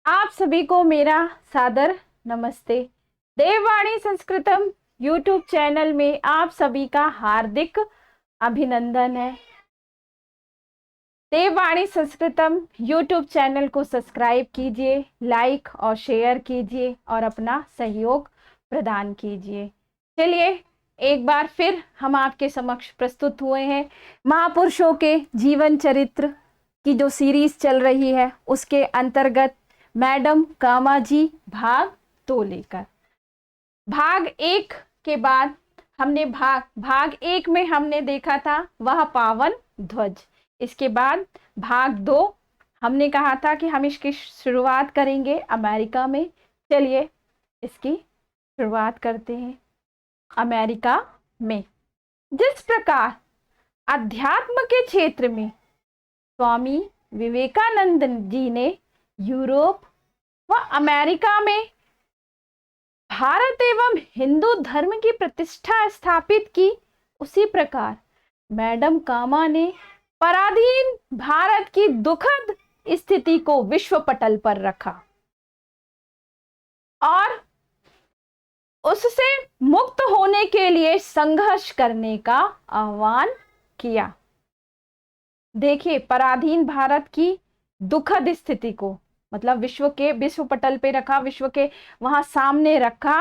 आप सभी को मेरा सादर नमस्ते। देववाणी संस्कृतम यूट्यूब चैनल में आप सभी का हार्दिक अभिनंदन है। देववाणी संस्कृतम यूट्यूब चैनल को सब्सक्राइब कीजिए, लाइक और शेयर कीजिए और अपना सहयोग प्रदान कीजिए। चलिए एक बार फिर हम आपके समक्ष प्रस्तुत हुए हैं महापुरुषों के जीवन चरित्र की जो सीरीज चल रही है उसके अंतर्गत मैडम कामा जी भाग 2 लेकर। भाग 1 के बाद हमने भाग 1 में हमने देखा था वह पावन ध्वज। इसके बाद भाग 2 हमने कहा था कि हम इसकी शुरुआत करेंगे अमेरिका में। चलिए इसकी शुरुआत करते हैं अमेरिका में। जिस प्रकार अध्यात्म के क्षेत्र में स्वामी विवेकानंद जी ने यूरोप व अमेरिका में भारत एवं हिंदू धर्म की प्रतिष्ठा स्थापित की, उसी प्रकार मैडम कामा ने पराधीन भारत की दुखद स्थिति को विश्व पटल पर रखा और उससे मुक्त होने के लिए संघर्ष करने का आह्वान किया। देखिए, पराधीन भारत की दुखद स्थिति को मतलब विश्व पटल पे रखा, विश्व के वहां सामने रखा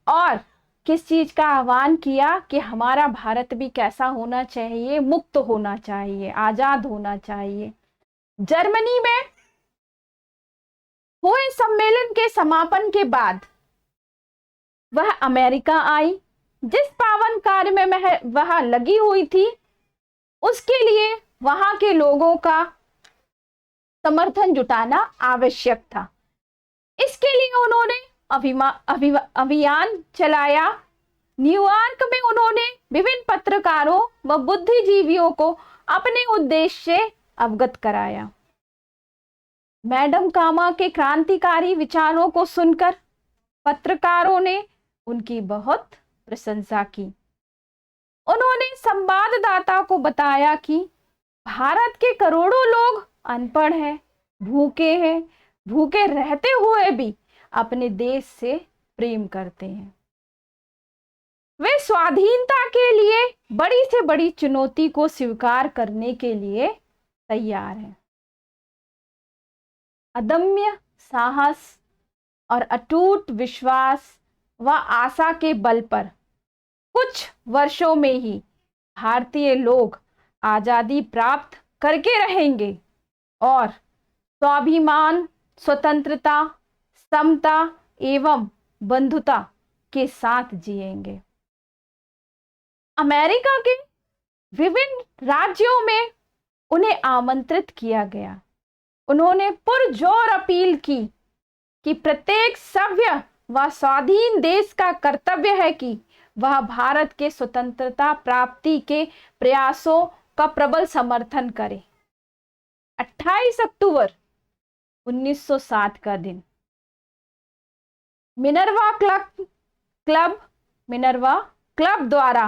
और किस चीज का आह्वान किया कि हमारा भारत भी कैसा होना चाहिए, मुक्त होना चाहिए, आजाद होना चाहिए। जर्मनी में हुए सम्मेलन के समापन के बाद वह अमेरिका आई। जिस पावन कार्य में वह लगी हुई थी उसके लिए वहां के लोगों का समर्थन जुटाना आवश्यक था। इसके लिए उन्होंने अभियान चलाया। न्यूयॉर्क में उन्होंने विभिन्न पत्रकारों व बुद्धिजीवियों को अपने उद्देश्य से अवगत कराया। मैडम कामा के क्रांतिकारी विचारों को सुनकर पत्रकारों ने उनकी बहुत प्रशंसा की। उन्होंने संवाददाता को बताया कि भारत के करोड़ों लोग अनपढ़ हैं, भूखे रहते हुए भी अपने देश से प्रेम करते हैं। वे स्वाधीनता के लिए बड़ी से बड़ी चुनौती को स्वीकार करने के लिए तैयार हैं। अदम्य साहस और अटूट विश्वास व आशा के बल पर कुछ वर्षों में ही भारतीय लोग आजादी प्राप्त करके रहेंगे और स्वाभिमान, स्वतंत्रता, समता एवं बंधुता के साथ जिएंगे। अमेरिका के विभिन्न राज्यों में उन्हें आमंत्रित किया गया। उन्होंने पुरजोर अपील की कि प्रत्येक सभ्य व स्वाधीन देश का कर्तव्य है कि वह भारत के स्वतंत्रता प्राप्ति के प्रयासों का प्रबल समर्थन करे। 28 अक्टूबर 1907 का दिन मिनर्वा क्लब द्वारा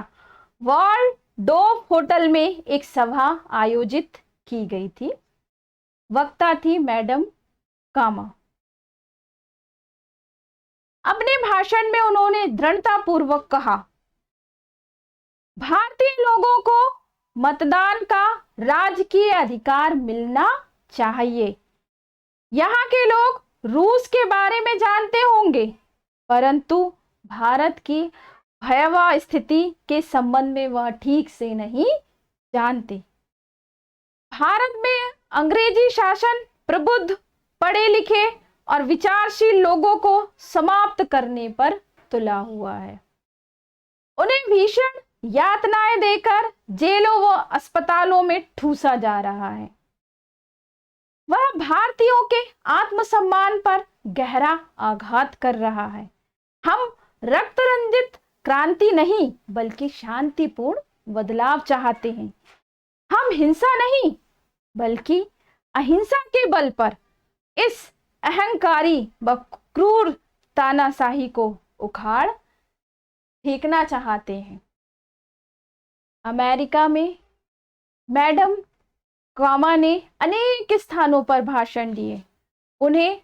वॉल्डोर्फ होटल में एक सभा आयोजित की गई थी। वक्ता थी मैडम कामा। अपने भाषण में उन्होंने दृढ़तापूर्वक कहा, भारतीय लोगों को मतदान का राजकीय अधिकार मिलना चाहिए। यहाँ के लोग रूस के बारे में जानते होंगे परंतु भारत की भयावह स्थिति के संबंध में वह ठीक से नहीं जानते। भारत में अंग्रेजी शासन प्रबुद्ध, पढ़े लिखे और विचारशील लोगों को समाप्त करने पर तुला हुआ है। उन्हें भीषण यातनाएं देकर जेलों व अस्पतालों में ठूसा जा रहा है। वह भारतीयों के आत्मसम्मान पर गहरा आघात कर रहा है। हम रक्त रंजित क्रांति नहीं बल्कि शांतिपूर्ण बदलाव चाहते हैं। हम हिंसा नहीं बल्कि अहिंसा के बल पर इस अहंकारी व क्रूर तानाशाही को उखाड़ फेंकना चाहते हैं। अमेरिका में मैडम कामा ने अनेक स्थानों पर भाषण दिए। उन्हें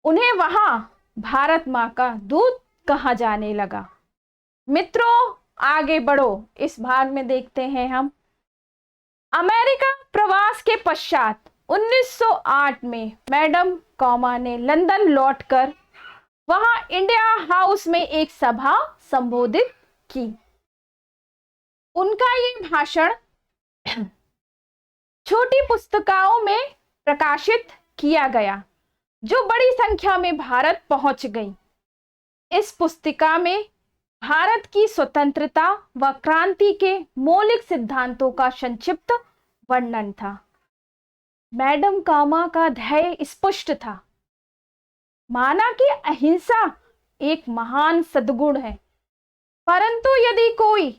उन्हें वहां भारत माँ का दूध कहा जाने लगा। मित्रों, आगे बढ़ो, इस भाग में देखते हैं हम अमेरिका प्रवास के पश्चात 1908 में मैडम कॉमा ने लंदन लौटकर वहां इंडिया हाउस में एक सभा संबोधित की। उनका ये भाषण छोटी पुस्तिकाओं में प्रकाशित किया गया, जो बड़ी संख्या में भारत पहुंच गई। इस पुस्तिका में भारत की स्वतंत्रता व क्रांति के मौलिक सिद्धांतों का संक्षिप्त वर्णन था। मैडम कामा का ध्येय स्पष्ट था। माना कि अहिंसा एक महान सद्गुण है, परंतु यदि कोई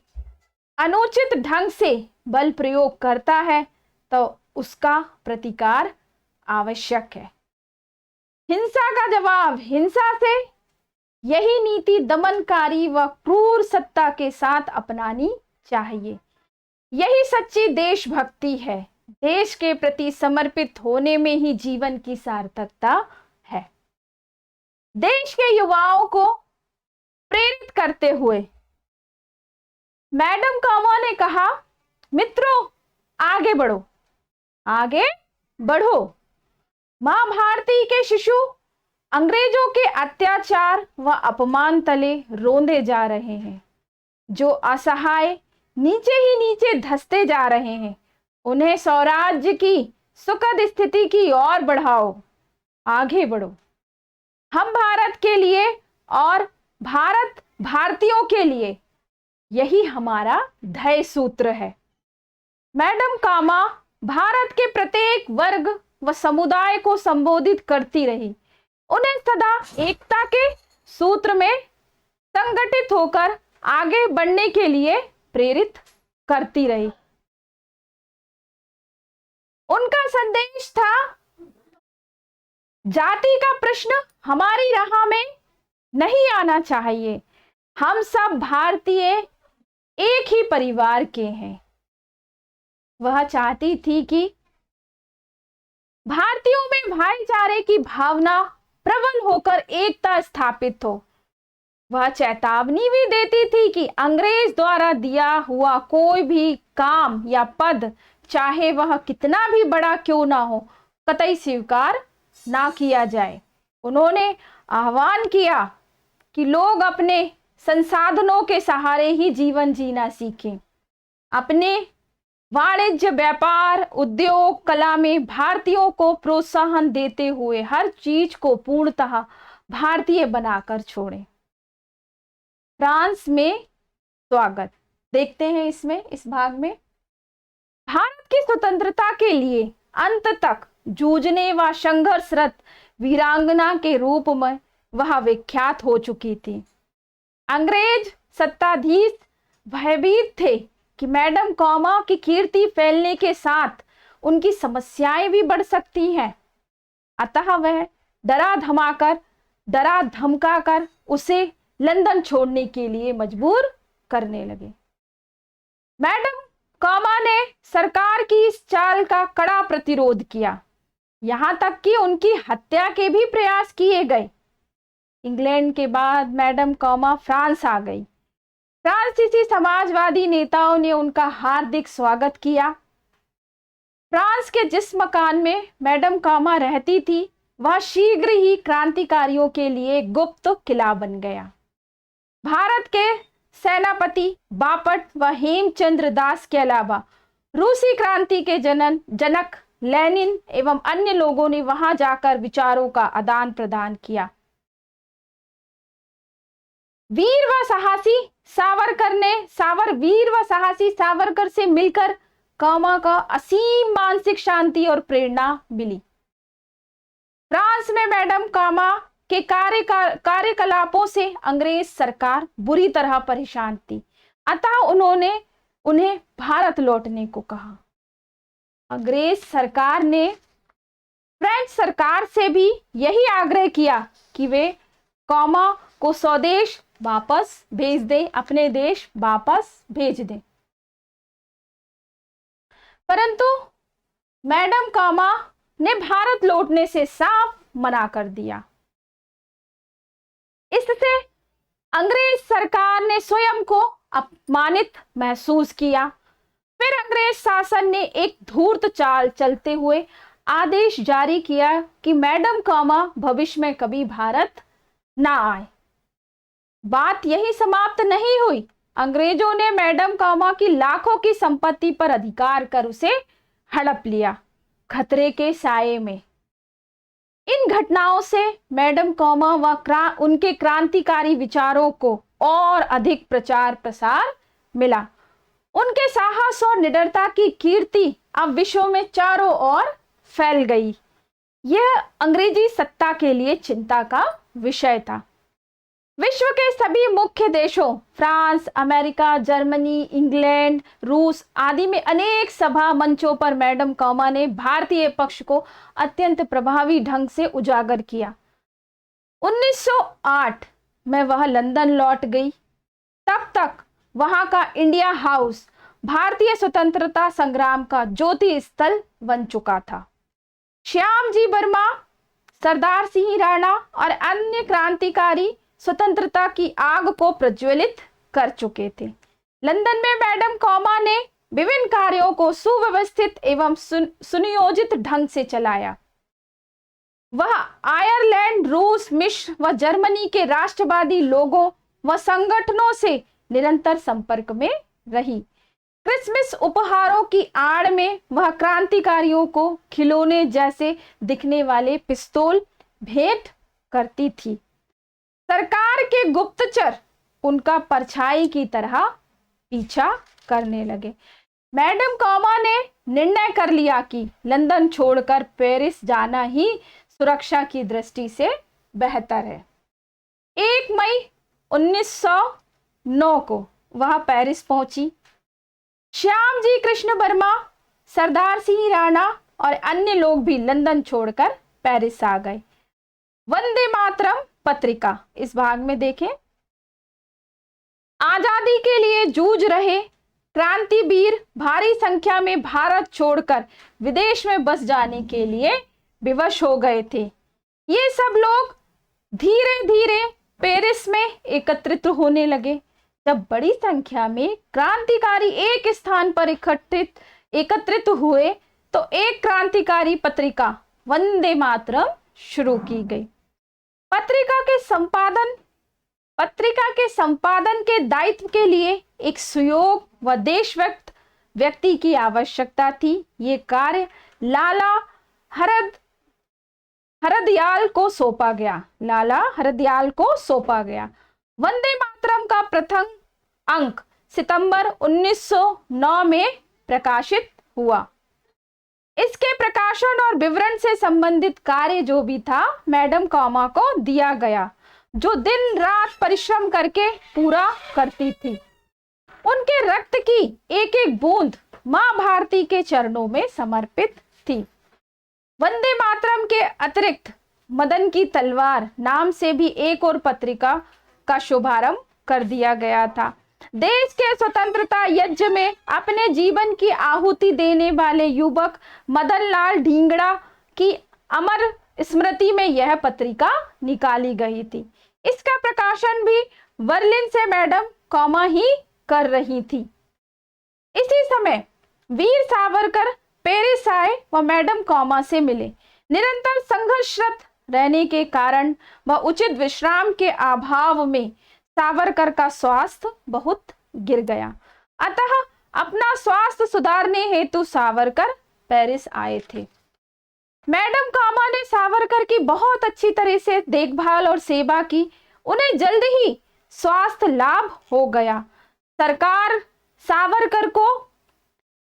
अनुचित ढंग से बल प्रयोग करता है तो उसका प्रतिकार आवश्यक है। हिंसा का जवाब हिंसा से, यही नीति दमनकारी व क्रूर सत्ता के साथ अपनानी चाहिए। यही सच्ची देशभक्ति है। देश के प्रति समर्पित होने में ही जीवन की सार्थकता है। देश के युवाओं को प्रेरित करते हुए मैडम कामा ने कहा, मित्रों आगे बढ़ो, आगे बढ़ो। मां भारती के शिशु अंग्रेजों के अत्याचार व अपमान तले रोंदे जा रहे हैं। जो असहाय नीचे ही नीचे धंसते जा रहे हैं, उन्हें स्वराज्य की सुखद स्थिति की ओर बढ़ाओ, आगे बढ़ो। हम भारत के लिए और भारत भारतीयों के लिए, यही हमारा ध्येय सूत्र है। मैडम कामा भारत के प्रत्येक वर्ग व समुदाय को संबोधित करती रही। उन्हें सदा एकता के सूत्र में संगठित होकर आगे बढ़ने के लिए प्रेरित करती रही। उनका संदेश था, जाति का प्रश्न हमारी राह में नहीं आना चाहिए। हम सब भारतीय एक ही परिवार के हैं। वह चाहती थी कि भारतीयों में भाईचारे की भावना प्रबल होकर एकता स्थापित हो। वह चेतावनी भी देती थी कि अंग्रेज द्वारा दिया हुआ कोई भी काम या पद, चाहे वह कितना भी बड़ा क्यों ना हो, कतई स्वीकार ना किया जाए। उन्होंने आह्वान किया कि लोग अपने संसाधनों के सहारे ही जीवन जीना सीखें। अपने वाणिज्य, व्यापार, उद्योग, कला में भारतीयों को प्रोत्साहन देते हुए हर चीज को पूर्णतः भारतीय बनाकर छोड़ें। फ्रांस में स्वागत देखते हैं इसमें, इस भाग में भारत की स्वतंत्रता के लिए अंत तक जूझने व संघर्षरत वीरांगना के रूप में वह विख्यात हो चुकी थी। अंग्रेज सत्ताधीश भयभीत थे कि मैडम कॉमा की कीर्ति फैलने के साथ उनकी समस्याएं भी बढ़ सकती हैं। अतः वह डरा धमकाकर उसे लंदन छोड़ने के लिए मजबूर करने लगे। मैडम कॉमा ने सरकार की इस चाल का कड़ा प्रतिरोध किया, यहां तक कि उनकी हत्या के भी प्रयास किए गए। इंग्लैंड के बाद मैडम कॉमा फ्रांस आ गई। फ्रांसीसी समाजवादी नेताओं ने उनका हार्दिक स्वागत किया। फ्रांस के जिस मकान में मैडम कॉमा रहती थी, वह शीघ्र ही क्रांतिकारियों के लिए गुप्त किला बन गया। भारत के सेनापति बापट व हेमचंद्र दास के अलावा रूसी क्रांति के जनक लेनिन एवं अन्य लोगों ने वहां जाकर विचारों का आदान प्रदान किया। वीर व साहसी सावरकर से मिलकर कॉमा का असीम मानसिक शांति और प्रेरणा मिली। फ्रांस में मैडम कॉमा के कार्यकलापों से अंग्रेज सरकार बुरी तरह परेशान थी, अतः उन्होंने उन्हें भारत लौटने को कहा। अंग्रेज सरकार ने फ्रेंच सरकार से भी यही आग्रह किया कि वे कॉमा को स्वदेश वापस भेज दें, अपने देश वापस भेज दें। परंतु मैडम कॉमा ने भारत लौटने से साफ मना कर दिया। इससे अंग्रेज सरकार ने स्वयं को अपमानित महसूस किया। फिर अंग्रेज शासन ने एक धूर्त चाल चलते हुए आदेश जारी किया कि मैडम कॉमा भविष्य में कभी भारत ना आए। बात यही समाप्त नहीं हुई। अंग्रेजों ने मैडम कॉमा की लाखों की संपत्ति पर अधिकार कर उसे हड़प लिया, खतरे के साये में। इन घटनाओं से मैडम कॉमा व उनके क्रांतिकारी विचारों को और अधिक प्रचार प्रसार मिला। उनके साहस और निडरता की कीर्ति अब विश्व में चारों ओर फैल गई। यह अंग्रेजी सत्ता के लिए चिंता का विषय था। विश्व के सभी मुख्य देशों फ्रांस, अमेरिका, जर्मनी, इंग्लैंड, रूस आदि में अनेक सभा मंचों पर मैडम कॉमा ने भारतीय पक्ष को अत्यंत प्रभावी ढंग से उजागर किया। 1908 में वह लंदन लौट गई। तब तक वहां का इंडिया हाउस भारतीय स्वतंत्रता संग्राम का ज्योति स्थल बन चुका था। श्यामजी वर्मा, सरदार सिंह राणा और अन्य क्रांतिकारी स्वतंत्रता की आग को प्रज्वलित कर चुके थे। लंदन में मैडम कॉमा ने विभिन्न कार्यों को सुव्यवस्थित एवं सुनियोजित ढंग से चलाया। वह आयरलैंड, रूस, मिस्र व जर्मनी के राष्ट्रवादी लोगों व संगठनों से निरंतर संपर्क में रही। क्रिसमस उपहारों की आड़ में वह क्रांतिकारियों को खिलौने जैसे दिखने वाले पिस्तौल भेंट करती थी। सरकार के गुप्तचर उनका परछाई की तरह पीछा करने लगे। मैडम कॉमा ने निर्णय कर लिया कि लंदन छोड़कर पेरिस जाना ही सुरक्षा की दृष्टि से बेहतर है। 1 मई 1909 को वह पेरिस पहुंची। श्यामजी कृष्ण वर्मा, सरदार सिंह राणा और अन्य लोग भी लंदन छोड़कर पेरिस आ गए। वंदे मातरम पत्रिका इस भाग में देखें। आजादी के लिए जूझ रहे क्रांतिवीर भारी संख्या में भारत छोड़कर विदेश में बस जाने के लिए विवश हो गए थे। ये सब लोग धीरे धीरे पेरिस में एकत्रित होने लगे। जब बड़ी संख्या में क्रांतिकारी एक स्थान पर एकत्रित हुए तो एक क्रांतिकारी पत्रिका वंदे मातरम शुरू की गई। पत्रिका के संपादन के दायित्व के लिए एक सुयोग व देशभक्त व्यक्ति की आवश्यकता थी। ये कार्य लाला हरदयाल को सौंपा गया। वंदे मातरम का प्रथम अंक सितंबर 1909 में प्रकाशित हुआ। इसके प्रकाशन और विवरण से संबंधित कार्य जो भी था मैडम कॉमा को दिया गया, जो दिन रात परिश्रम करके पूरा करती थी। उनके रक्त की एक एक बूंद मां भारती के चरणों में समर्पित थी। वंदे मातरम के अतिरिक्त मदन की तलवार नाम से भी एक और पत्रिका का शुभारंभ कर दिया गया था। देश के स्वतंत्रता यज्ञ में अपने जीवन की आहुति देने वाले युवक मदन लाल ढींगड़ा की अमर स्मृति में यह पत्रिका निकाली गई थी। इसका प्रकाशन भी बर्लिन से मैडम कॉमा ही कर रही थी। इसी समय वीर सावरकर पेरिस आए व मैडम कॉमा से मिले। निरंतर संघर्षरत रहने के कारण व उचित विश्राम के अभाव में सावरकर का स्वास्थ्य बहुत गिर गया। अतः अपना स्वास्थ्य सुधारने हेतु सावरकर पेरिस आए थे। मैडम कॉमा ने सावरकर की बहुत अच्छी तरह से देखभाल और सेवा की। उन्हें जल्द ही स्वास्थ्य लाभ हो गया। सरकार सावरकर को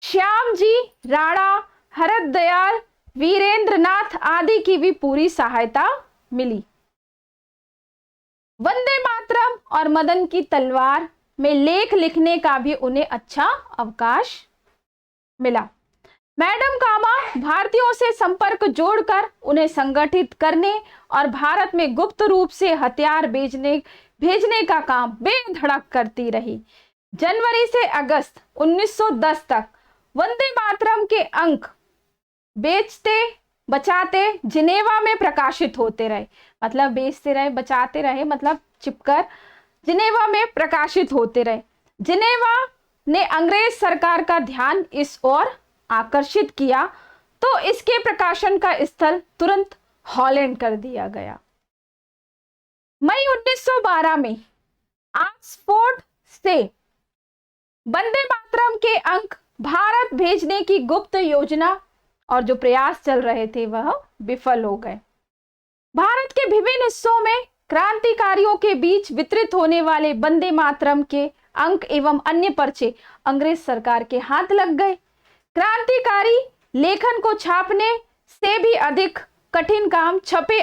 श्यामजी राणा, हरदयाल, वीरेंद्रनाथ आदि की भी पूरी सहायता मिली। वंदे मातरम और मदन की तलवार में लेख लिखने का भी उन्हें अच्छा अवकाश मिला। मैडम कॉमा भारतीयों से संपर्क जोड़कर उन्हें संगठित करने और भारत में गुप्त रूप से हथियार भेजने का काम बेधड़क करती रही। जनवरी से अगस्त 1910 तक वंदे मातरम के अंक बेचते बचाते जिनेवा में प्रकाशित होते रहे। मतलब बेचते रहे, बचाते रहे, मतलब चिपकर जिनेवा में प्रकाशित होते रहे। जिनेवा ने अंग्रेज सरकार का ध्यान इस ओर आकर्षित किया तो इसके प्रकाशन का स्थल तुरंत हॉलैंड कर दिया गया। मई 1912 में ऑक्सफोर्ड से वंदे मातरम के अंक भारत भेजने की गुप्त योजना और जो प्रयास चल रहे थे वह विफल हो गए। भारत के विभिन्न हिस्सों में क्रांतिकारियों के बीच वितरित होने वाले वंदे मातरम के अंक एवं अन्य पर्चे अंग्रेज सरकार के हाथ लग गए। क्रांतिकारी लेखन को छापने से भी अधिक कठिन काम छपे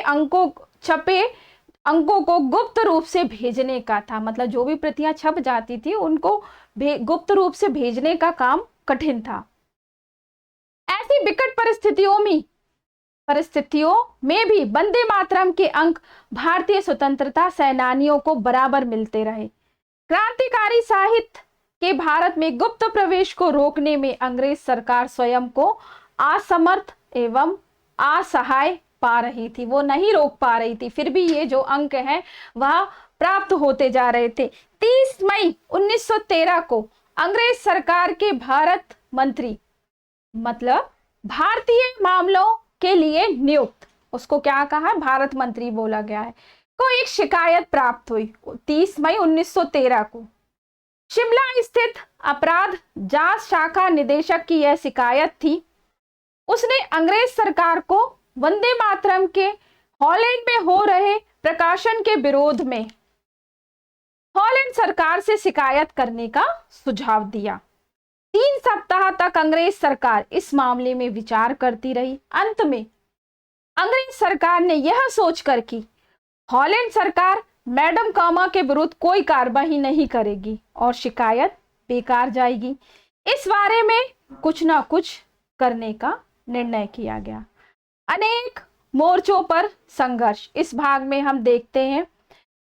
अंकों को गुप्त रूप से भेजने का था। मतलब जो भी प्रतियां छप जाती थी उनको गुप्त रूप से भेजने का काम कठिन था। ऐसी विकट परिस्थितियों में भी वंदे मातरम के अंक भारतीय स्वतंत्रता सेनानियों को बराबर मिलते रहे। क्रांतिकारी साहित्य के भारत में गुप्त प्रवेश को रोकने में अंग्रेज सरकार स्वयं को असमर्थ एवं असहाय पा रही थी, वो नहीं रोक पा रही थी। फिर भी ये जो अंक हैं वह प्राप्त होते जा रहे थे। 30 मई 1913 को अंग्रेज सरकार के भारत मंत्री, मतलब भारतीय मामलों के लिए नियुक्त, उसको क्या कहा, भारत मंत्री बोला गया है, को एक शिकायत प्राप्त हुई 30 मई 1913 को। शिमला स्थित अपराध जांच शाखा निदेशक की यह शिकायत थी। उसने अंग्रेज सरकार को वंदे मातरम के हॉलैंड में हो रहे प्रकाशन के विरोध में हॉलैंड सरकार से शिकायत करने का सुझाव दिया। 3 सप्ताह तक अंग्रेज सरकार इस मामले में विचार करती रही। अंत में अंग्रेज सरकार ने यह सोचकर कि हॉलैंड सरकार मैडम कॉमा के विरुद्ध कोई कार्रवाई नहीं करेगी और शिकायत बेकार जाएगी, इस बारे में कुछ ना कुछ करने का निर्णय किया गया। अनेक मोर्चों पर संघर्ष। इस भाग में हम देखते हैं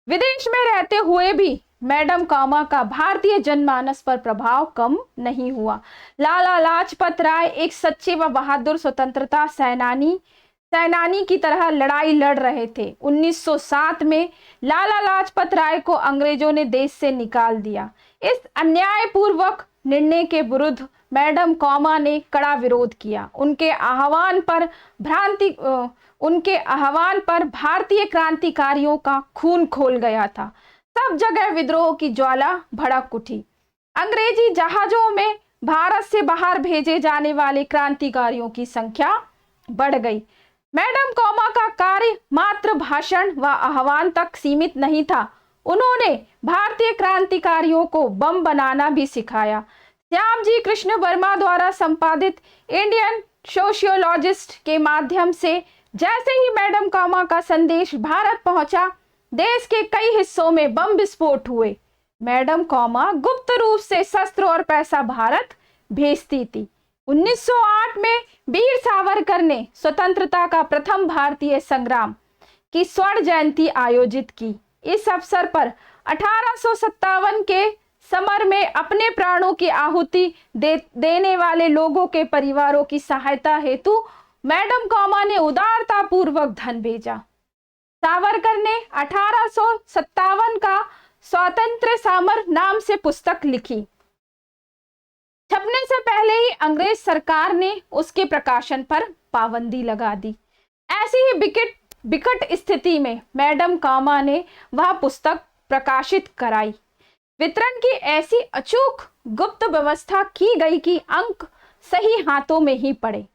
विदेश में रहते हुए भी मैडम कॉमा का भारतीय जनमानस पर प्रभाव कम नहीं हुआ। लाला लाजपत राय एक सच्चे व बहादुर स्वतंत्रता सेनानी की तरह लड़ाई लड़ रहे थे। 1907 में लाला लाजपत राय को अंग्रेजों ने देश से निकाल दिया। इस अन्यायपूर्वक निर्णय के विरुद्ध मैडम कॉमा ने कड़ा विरोध किया। उनके आह्वान पर भारतीय क्रांतिकारियों का खून खोल गया था। सब जगह विद्रोह की ज्वाला भड़क उठी। अंग्रेजी जहाजों में भारत से बाहर भेजे जाने वाले क्रांतिकारियों की संख्या बढ़ गई। मैडम कॉमा का कार्य मात्र भाषण व आह्वान तक सीमित नहीं था। उन्होंने भारतीय क्रांतिकारियों को बम बनाना भी सिखाया। श्यामजी कृष्ण वर्मा द्वारा संपादित इंडियन सोशियोलॉजिस्ट के माध्यम से जैसे ही मैडम कॉमा का संदेश भारत पहुंचा, देश के कई हिस्सों में बम विस्फोट हुए। मैडम कॉमा गुप्त रूप से शस्त्र और पैसा भारत भेजती थी। 1908 में वीर सावरकर ने स्वतंत्रता का प्रथम भारतीय संग्राम की स्वर्ण जयंती आयोजित की। इस अवसर पर 1857 के समर में अपने प्राणों की आहुति देने वाले लोगों के परिवारों की सहायता हेतु मैडम कॉमा ने उदारता पूर्वक धन भेजा। सावरकर ने 1857 का स्वातंत्र्य समर नाम से पुस्तक लिखी। छपने से पहले ही अंग्रेज सरकार ने उसके प्रकाशन पर पाबंदी लगा दी। ऐसी ही विकट स्थिति में मैडम कॉमा ने वह पुस्तक प्रकाशित कराई। वितरण की ऐसी अचूक गुप्त व्यवस्था की गई कि अंक सही हाथों में ही पड़े।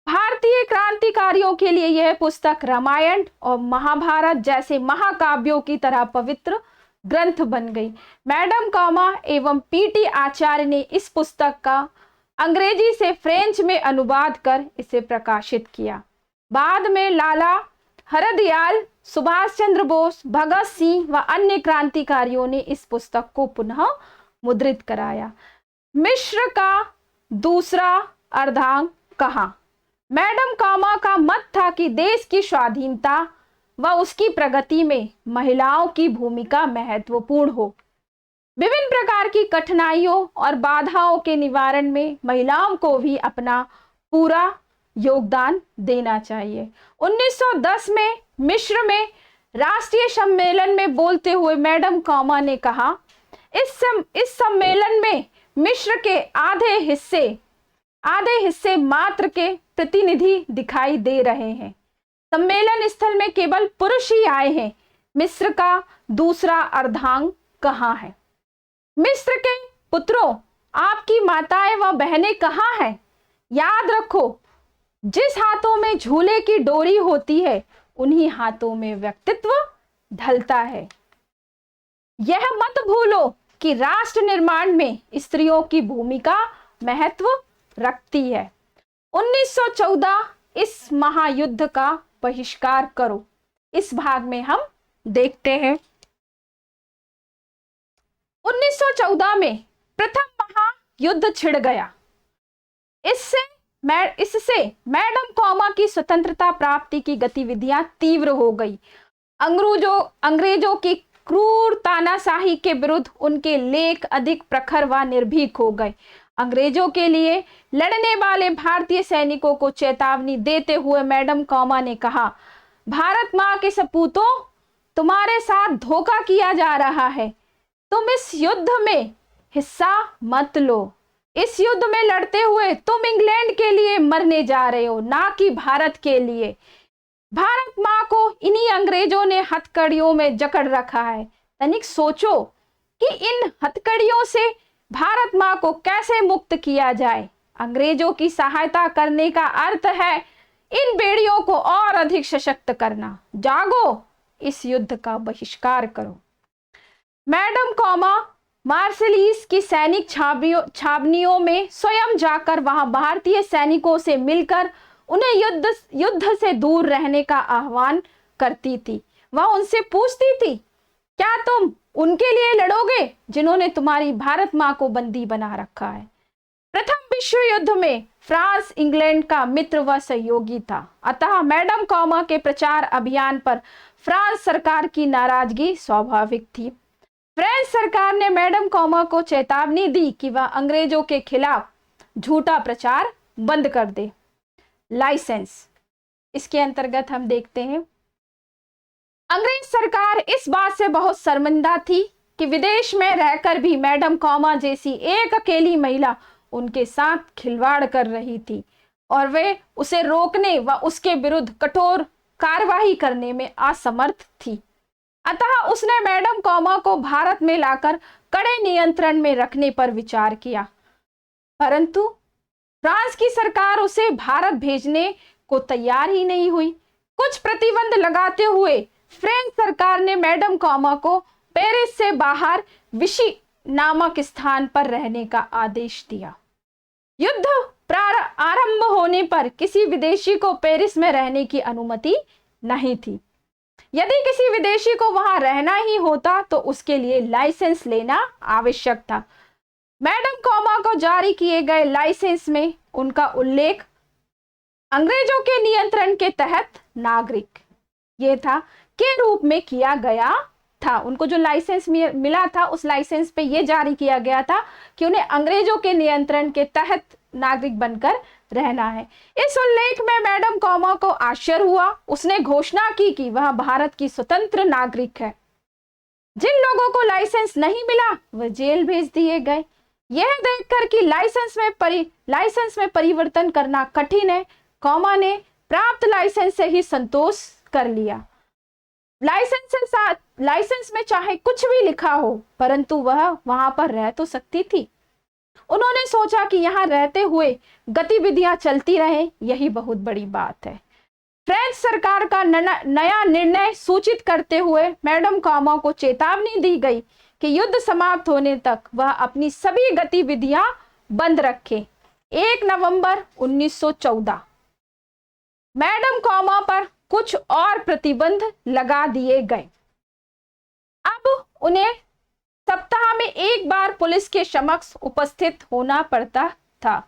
भारतीय क्रांतिकारियों के लिए यह पुस्तक रामायण और महाभारत जैसे महाकाव्यों की तरह पवित्र ग्रंथ बन गई। मैडम कॉमा एवं पीटी आचार्य ने इस पुस्तक का अंग्रेजी से फ्रेंच में अनुवाद कर इसे प्रकाशित किया। बाद में लाला हरदयाल, सुभाष चंद्र बोस, भगत सिंह व अन्य क्रांतिकारियों ने इस पुस्तक को पुनः मुद्रित कराया। मिश्र का दूसरा अर्धांग कहा। मैडम कॉमा का मत था कि देश की स्वाधीनता व उसकी प्रगति में महिलाओं की भूमिका महत्वपूर्ण हो। विभिन्न प्रकार की कठिनाइयों और बाधाओं के निवारण में महिलाओं को भी अपना पूरा योगदान देना चाहिए। 1910 में मिस्र में राष्ट्रीय सम्मेलन में बोलते हुए मैडम कौमा ने कहा, इस सम्मेलन में मिस्र के आधे हिस्से मात्र के प्रतिनिधि दिखाई दे रहे हैं। सम्मेलन स्थल में केवल पुरुष ही आए हैं। मिस्र का दूसरा अर्धांग कहाँ है? मिस्र के पुत्रों, आपकी माताएं व बहनें कहाँ हैं? याद रखो, जिस हाथों में झूले की डोरी होती है उन्हीं हाथों में व्यक्तित्व ढलता है। यह मत भूलो कि राष्ट्र निर्माण में स्त्रियों की भूमिका महत्व रखती है। 1914 इस महायुद्ध का बहिष्कार करो। इस भाग में हम देखते हैं 1914 में प्रथम महायुद्ध छिड़ गया। इससे मैडम कौमा की स्वतंत्रता प्राप्ति की गतिविधियां तीव्र हो गई। अंग्रेजों की क्रूर तानाशाही के विरुद्ध उनके लेख अधिक प्रखर व निर्भीक हो गए। अंग्रेजों के लिए लड़ने वाले भारतीय सैनिकों को चेतावनी देते हुए मैडम कौमा ने कहा, भारत मां के सपूतों, तुम्हारे साथ धोखा किया जा रहा है। तुम इस युद्ध में हिस्सा मत लो। इस युद्ध में लड़ते हुए तुम इंग्लैंड के लिए मरने जा रहे हो, ना कि भारत के लिए। भारत मां को इन्हीं अंग्रेजों ने हथकड़ियों में जकड़ रखा है। तनिक सोचो कि इन हथकड़ियों से भारत मां को कैसे मुक्त किया जाए। अंग्रेजों की सहायता करने का अर्थ है इन बेड़ियों को और अधिक सशक्त करना। जागो, इस युद्ध का बहिष्कार करो। मैडम कौमा मार्सेलीस की सैनिक छावनियों में स्वयं जाकर वहां भारतीय सैनिकों से मिलकर उन्हें युद्ध से दूर रहने का आह्वान करती थी। वह उनसे पूछती थी, क्या तुम उनके लिए लड़ोगे जिन्होंने तुम्हारी भारत मां को बंदी बना रखा है? प्रथम विश्व युद्ध में फ्रांस इंग्लैंड का मित्र व सहयोगी था। अतः मैडम कौमा के प्रचार अभियान पर फ्रांस सरकार की नाराजगी स्वाभाविक थी। फ्रेंच सरकार ने मैडम कौमा को चेतावनी दी कि वह अंग्रेजों के खिलाफ झूठा प्रचार बंद कर दे। लाइसेंस, इसके अंतर्गत हम देखते हैं, अंग्रेज सरकार इस बात से बहुत शर्मिंदा थी कि विदेश में रहकर भी मैडम कौमा जैसी एक अकेली महिला उनके साथ खिलवाड़ कर रही थी और वे उसे रोकने व उसके विरुद्ध कठोर कार्रवाई करने में असमर्थ थी। अतः उसने मैडम कौमा को भारत में लाकर कड़े नियंत्रण में रखने पर विचार किया, परंतु फ्रांस की सरकार उसे भारत भेजने को तैयार ही नहीं हुई। कुछ प्रतिबंध लगाते हुए फ्रेंच सरकार ने मैडम कौमा को पेरिस से बाहर विशी नामक स्थान पर रहने का आदेश दिया। युद्ध आरंभ होने पर किसी विदेशी को पेरिस में रहने की अनुमति नहीं थी। यदि किसी विदेशी को वहां रहना ही होता तो उसके लिए लाइसेंस लेना आवश्यक था। मैडम कौमा को जारी किए गए लाइसेंस में उनका उल्लेख अंग्रेजों के नियंत्रण के तहत नागरिक ये था के रूप में किया गया था। उनको जो लाइसेंस मिला था उस लाइसेंस पे ये जारी किया गया था कि उन्हें अंग्रेजों के नियंत्रण के तहत नागरिक बनकर रहना है। इस उल्लेख में मैडम कौमा को आश्चर्य हुआ। उसने घोषणा की कि वह भारत की स्वतंत्र नागरिक है। जिन लोगों को लाइसेंस नहीं मिला वह जेल भेज दिए गए। यह देखकर कि लाइसेंस में परिवर्तन करना कठिन है, कौमा ने प्राप्त लाइसेंस से ही संतोष कर लिया। लाइसेंस में चाहे कुछ भी लिखा हो, परंतु वह वहां पर रह तो सकती थी। उन्होंने सोचा कि यहाँ रहते हुए गतिविधियां चलती रहें, यही बहुत बड़ी बात है। फ्रेंच सरकार का नया निर्णय सूचित करते हुए मैडम कौमा को चेतावनी दी गई कि युद्ध समाप्त होने तक वह अपनी सभी गतिविधियां बंद रखे। 1 नवंबर 1914 मैडम कौमा पर कुछ और प्रतिबंध लगा दिए गए। अब उन्हें सप्ताह में एक बार पुलिस के समक्ष उपस्थित होना पड़ता था।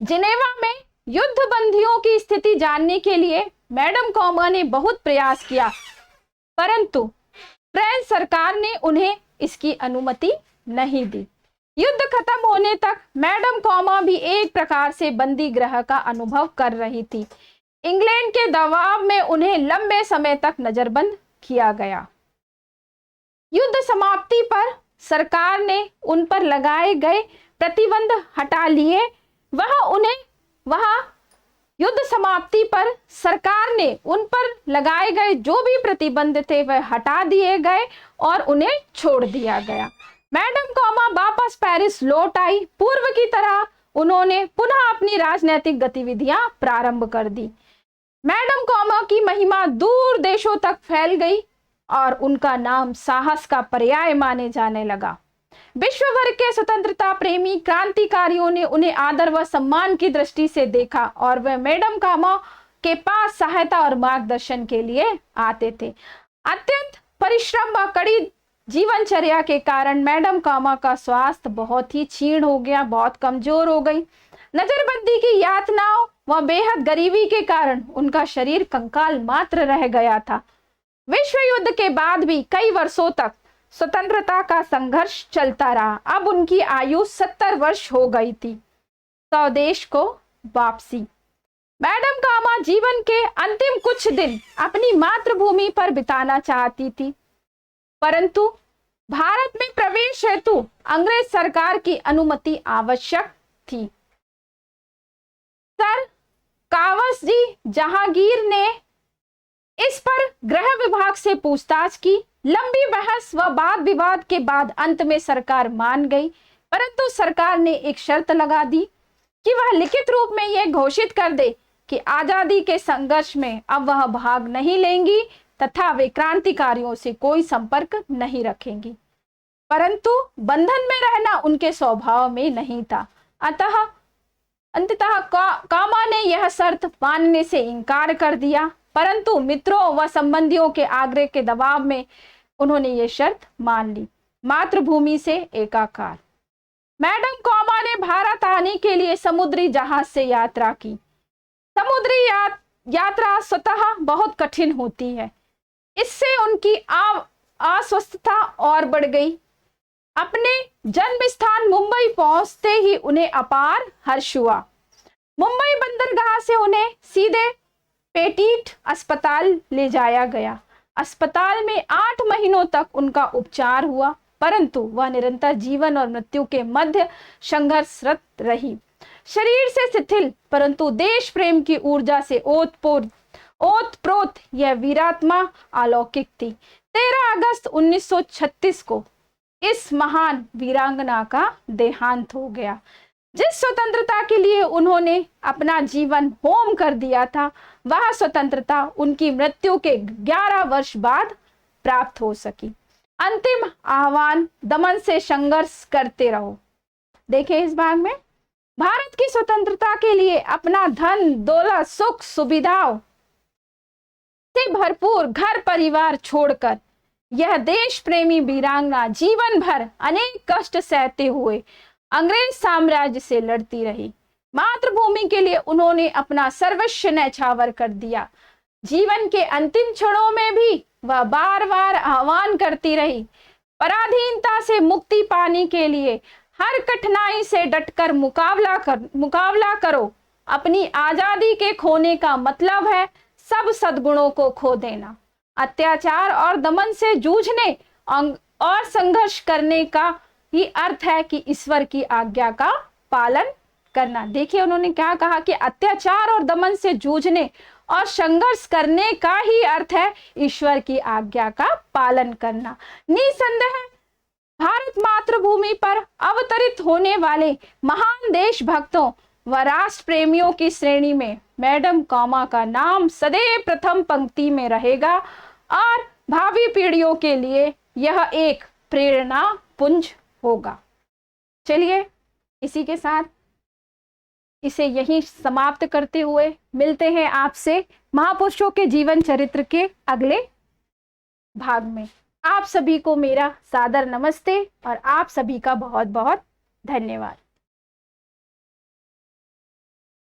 जिनेवा में युद्ध बंदियों की स्थिति जानने के लिए मैडम कौमा ने बहुत प्रयास किया, परंतु फ्रेंच सरकार ने उन्हें इसकी अनुमति नहीं दी। युद्ध खत्म होने तक मैडम कौमा भी एक प्रकार से बंदी गृह का अनुभव कर रही थी। इंग्लैंड के दबाव में उन्हें लंबे समय तक नजरबंद किया गया। युद्ध समाप्ति पर सरकार ने उन पर लगाए गए प्रतिबंध हटा लिए। युद्ध समाप्ति पर सरकार ने उन पर लगाए गए जो भी प्रतिबंध थे वह हटा दिए गए और उन्हें छोड़ दिया गया। मैडम कॉमा वापस पेरिस लौट आई। पूर्व की तरह उन्होंने पुनः अपनी राजनीतिक गतिविधियां प्रारंभ कर दी। मैडम कॉमा की महिमा दूर देशों तक फैल गई और उनका नाम साहस का पर्याय माने जाने लगा। विश्व भर के स्वतंत्रता प्रेमी क्रांतिकारियों ने उन्हें आदर व सम्मान की दृष्टि से देखा और वे मैडम कॉमा के पास सहायता और मार्गदर्शन के लिए आते थे। अत्यंत परिश्रम व कड़ी जीवनचर्या के कारण मैडम कॉमा का स्वास्थ्य बहुत ही क्षीण हो गया, बहुत कमजोर हो गई। नजरबंदी की यातनाओं व बेहद गरीबी के कारण उनका शरीर कंकाल मात्र रह गया था। विश्व युद्ध के बाद भी कई वर्षों तक स्वतंत्रता का संघर्ष चलता रहा। अब उनकी आयु 70 वर्ष हो गई थी। स्वदेश को वापसी। मैडम कॉमा जीवन के अंतिम कुछ दिन अपनी मातृभूमि पर बिताना चाहती थी, परंतु भारत में प्रवेश हेतु अंग्रेज सरकार की अनुमति आवश्यक थी। सर कावस जी जहांगीर ने इस पर गृह विभाग से पूछताछ की। लंबी बहस व वाद विवाद के बाद अंत में सरकार मान गई, परंतु सरकार ने एक शर्त लगा दी कि वह लिखित रूप में यह घोषित कर दे कि आजादी के संघर्ष में अब वह भाग नहीं लेंगी तथा वे क्रांतिकारियों से कोई संपर्क नहीं रखेंगी। परंतु बंधन में रहना उनके स्वभाव में नहीं था। अंततः कॉमा ने यह शर्त मानने से इनकार कर दिया, परंतु मित्रों व संबंधियों के आग्रह के दबाव में उन्होंने ये शर्त मान ली। मातृभूमि से एकाकार। मैडम कॉमा ने भारत आने के लिए समुद्री जहाज से यात्रा की। समुद्री यात्रा स्वतः बहुत कठिन होती है, इससे उनकी अस्वस्थता और बढ़ गई। अपने जन्म स्थान मुंबई पहुंचते ही उन्हें अपार हर्ष हुआ। मुंबई बंदरगाह से उन्हें सीधे पेटीट अस्पताल ले जाया गया। अस्पताल में 8 महीनों तक उनका उपचार हुआ, परंतु वह निरंतर जीवन और मृत्यु के मध्य संघर्षरत रही। शरीर से शिथिल परंतु देश प्रेम की ऊर्जा से ओतप्रोत यह वीरात्मा अलौकिक थी। 13 अगस्त 1936 को इस महान वीरांगना का देहांत हो गया। जिस स्वतंत्रता के लिए उन्होंने अपना जीवन होम कर दिया था, वह स्वतंत्रता उनकी मृत्यु के 11 वर्ष बाद प्राप्त हो सकी। अंतिम आह्वान, दमन से संघर्ष करते रहो। देखिए इस भाग में भारत की स्वतंत्रता के लिए अपना धन दौलत सुख सुविधाओं से भरपूर घर परिवार छोड़कर यह देश प्रेमी वीरांगना जीवन भर अनेक कष्ट सहते हुए अंग्रेज साम्राज्य से लड़ती रही। मातृभूमि के लिए उन्होंने अपना सर्वस्व न्यौछावर कर दिया। जीवन के अंतिम क्षणों में भी वह बार बार आह्वान करती रही, पराधीनता से मुक्ति पाने के लिए हर कठिनाई से डटकर मुकाबला करो। अपनी आजादी के खोने का मतलब है सब सद्गुणों को खो देना। अत्याचार और दमन से जूझने और संघर्ष करने का ही अर्थ है कि ईश्वर की आज्ञा का पालन करना। देखिए उन्होंने क्या कहा कि अत्याचार और दमन से जूझने और संघर्ष करने का ही अर्थ है ईश्वर की आज्ञा का पालन करना। निसंदेह भारत मातृभूमि पर अवतरित होने वाले महान देशभक्तों व राष्ट्र प्रेमियों की श्रेणी में मैडम कॉमा का नाम सदैव प्रथम पंक्ति में रहेगा और भावी पीढ़ियों के लिए यह एक प्रेरणा पुंज होगा। चलिए इसी के साथ इसे यहीं समाप्त करते हुए मिलते हैं आपसे महापुरुषों के जीवन चरित्र के अगले भाग में। आप सभी को मेरा सादर नमस्ते और आप सभी का बहुत बहुत धन्यवाद।